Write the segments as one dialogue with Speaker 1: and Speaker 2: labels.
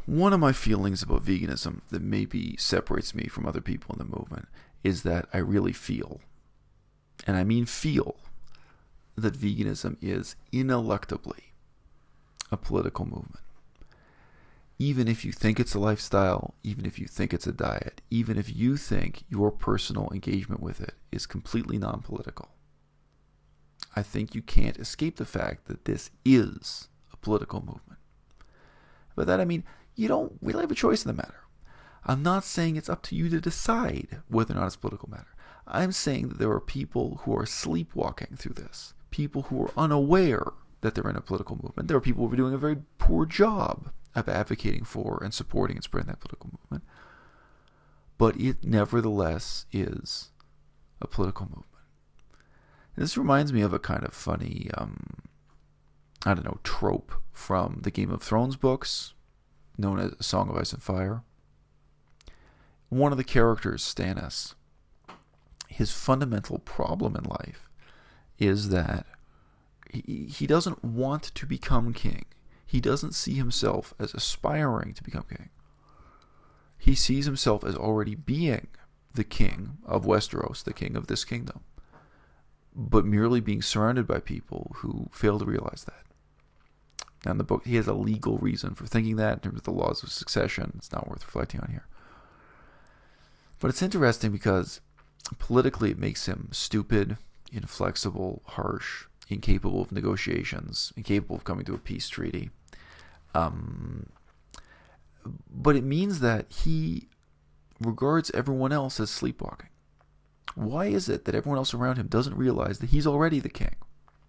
Speaker 1: One of my feelings about veganism that maybe separates me from other people in the movement is that I really feel, and I mean feel, that veganism is ineluctably a political movement. Even if you think it's a lifestyle, even if you think it's a diet, even if you think your personal engagement with it is completely non-political, I think you can't escape the fact that this is a political movement. By that I mean, you don't really have a choice in the matter. I'm not saying it's up to you to decide whether or not it's a political matter. I'm saying that there are people who are sleepwalking through this, people who are unaware that they're in a political movement. There are people who are doing a very poor job of advocating for and supporting and spreading that political movement. But it nevertheless is a political movement. And this reminds me of a kind of funny, trope from the Game of Thrones books, known as A Song of Ice and Fire. One of the characters, Stannis, his fundamental problem in life is that he doesn't want to become king. He doesn't see himself as aspiring to become king. He sees himself as already being the king of Westeros, the king of this kingdom, but merely being surrounded by people who fail to realize that. Now in the book, he has a legal reason for thinking that in terms of the laws of succession. It's not worth reflecting on here. But it's interesting because politically it makes him stupid, inflexible, harsh, incapable of negotiations, incapable of coming to a peace treaty. But it means that he regards everyone else as sleepwalking. Why is it that everyone else around him doesn't realize that he's already the king?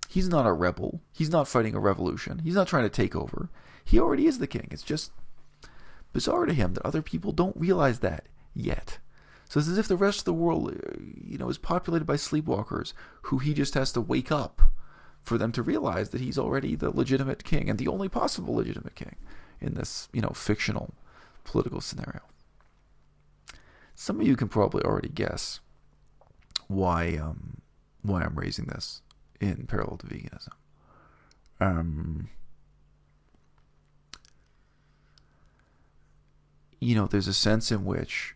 Speaker 1: He's not a rebel. He's not fighting a revolution. He's not trying to take over. He already is the king. It's just bizarre to him that other people don't realize that yet. So it's as if the rest of the world, is populated by sleepwalkers who he just has to wake up for them to realize that he's already the legitimate king and the only possible legitimate king in this, fictional political scenario. Some of you can probably already guess why I'm raising this in parallel to veganism. There's a sense in which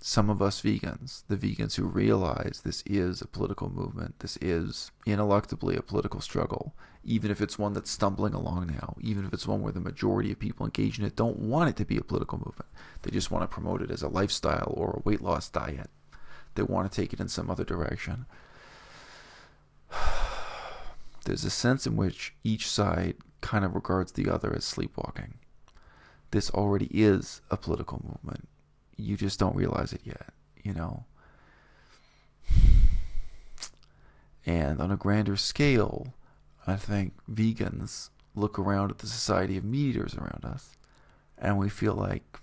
Speaker 1: some of us vegans, the vegans who realize this is a political movement, this is ineluctably a political struggle, even if it's one that's stumbling along now, even if it's one where the majority of people engaged in it don't want it to be a political movement. They just want to promote it as a lifestyle or a weight loss diet. They want to take it in some other direction. There's a sense in which each side kind of regards the other as sleepwalking. This already is a political movement. You just don't realize it yet, And on a grander scale, I think vegans look around at the society of meat eaters around us, and we feel like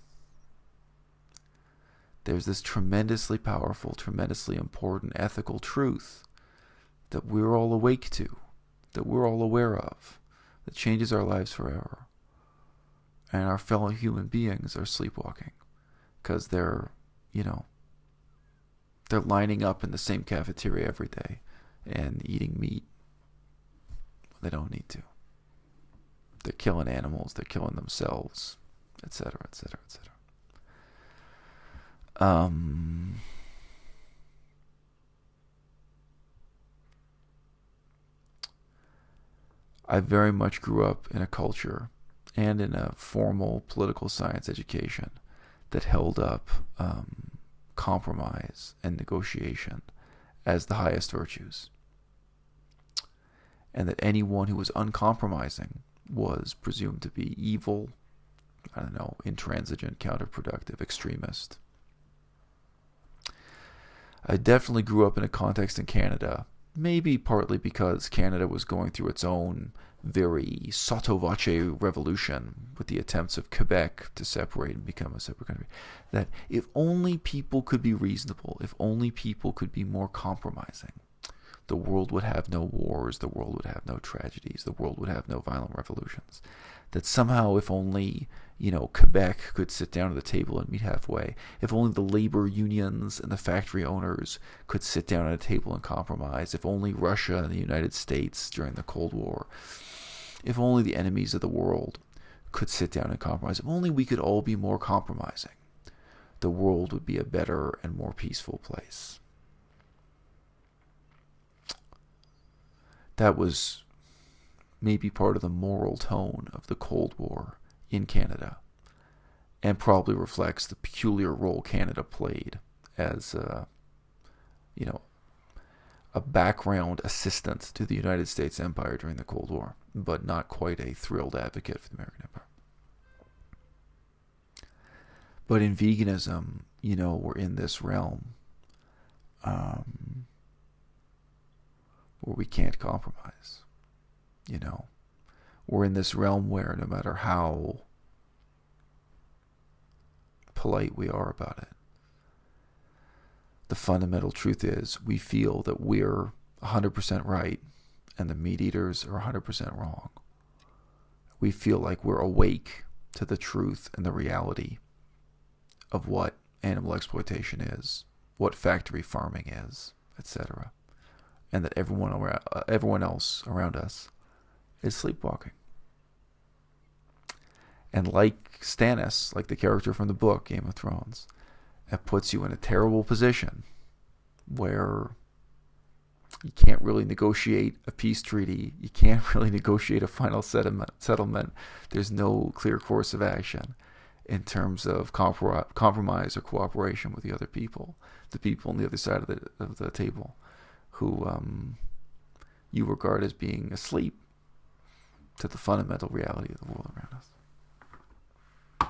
Speaker 1: there's this tremendously powerful, tremendously important ethical truth that we're all awake to, that we're all aware of, that changes our lives forever. And our fellow human beings are sleepwalking because they're lining up in the same cafeteria every day and eating meat when they don't need to. They're killing animals, they're killing themselves, etc., etc., etc. I very much grew up in a culture and in a formal political science education that held up compromise and negotiation as the highest virtues. And that anyone who was uncompromising was presumed to be evil, intransigent, counterproductive, extremist. I definitely grew up in a context in Canada, maybe partly because Canada was going through its own very sotto voce revolution with the attempts of Quebec to separate and become a separate country, that if only people could be reasonable, if only people could be more compromising, the world would have no wars, the world would have no tragedies, the world would have no violent revolutions. That somehow if only, Quebec could sit down at the table and meet halfway, if only the labor unions and the factory owners could sit down at a table and compromise, if only Russia and the United States during the Cold War, if only the enemies of the world could sit down and compromise. If only we could all be more compromising, the world would be a better and more peaceful place. That was maybe part of the moral tone of the Cold War in Canada, and probably reflects the peculiar role Canada played as a background assistant to the United States Empire during the Cold War, but not quite a thrilled advocate for the American Empire. But in veganism, we're in this realm where we can't compromise. We're in this realm where no matter how polite we are about it, the fundamental truth is we feel that we're 100% right and the meat eaters are 100% wrong. We feel like we're awake to the truth and the reality of what animal exploitation is, what factory farming is, etc., and that everyone else around us is sleepwalking. And like Stannis, like the character from the book Game of Thrones, it puts you in a terrible position where you can't really negotiate a peace treaty. You can't really negotiate a final settlement. There's no clear course of action in terms of compromise or cooperation with the other people, the people on the other side of the table, who you regard as being asleep to the fundamental reality of the world around us.